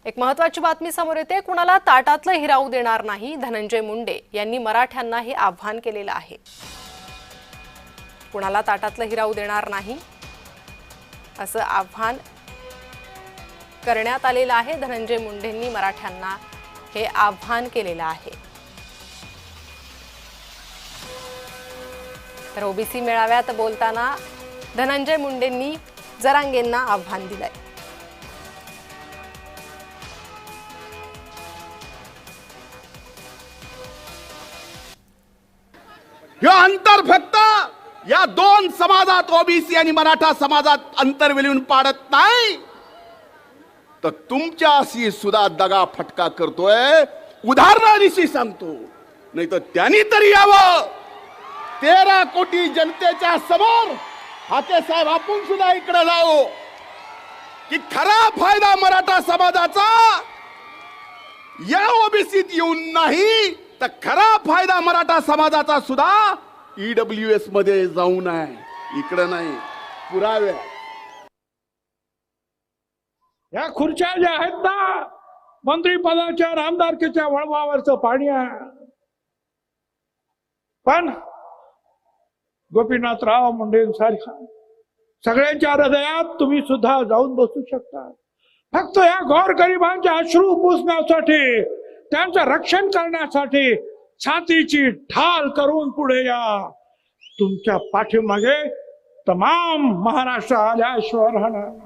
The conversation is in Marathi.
एक महत्त्वाची बातमी समोर येते। कुणाला ताटातलं हिरावू देणार नाही, धनंजय मुंडे यांनी मराठ्यांना हे आव्हान केलेलं आहे। कुणाला ताटातलं हिरावू देणार नाही असं आव्हान करण्यात आलेलं आहे। धनंजय मुंडेंनी मराठ्यांना हे आव्हान केलेलं आहे। तर ओबीसी मेळाव्यात बोलताना धनंजय मुंडेंनी जरांगेंना आव्हान दिलंय। हे अंतर फक्त या दोन समाजात ओबीसी आणि मराठा समाजात अंतर विलीन पाडत नाही, तर तुमच्याशी सुद्धा दगा फटका करतोय। उदाहरणानिशी सांगतो, नाही तर त्यांनी तरी यावं 13 कोटी जनतेच्या समोर। हाके साहेब, आपण सुद्धा इकडे जाऊ की खरा फायदा मराठा समाजाचा या ओबीसीत येऊन नाही, तर खरा फायदा मराठा समाजाचा सुद्धा ईडब्ल्यूएस मध्ये जाऊन आहे, इकडे नाही। पुरावे या खुर्च्या ज्या आहेत ना, मंत्रिपदाच्या आमदारकीच्या वळवावरचं पाणी आहे। पण गोपीनाथराव मुंडेंसारखा सगळ्यांच्या हृदयात तुम्ही सुद्धा जाऊन बसू शकता। फक्त या गोरगरिबांचे अश्रू पुसण्यासाठी, त्यांचं रक्षण करण्यासाठी छातीची ढाल करून पुढे या। तुमच्या पाठीमागे तमाम महाराष्ट्र आल्याशिवाय राहणार।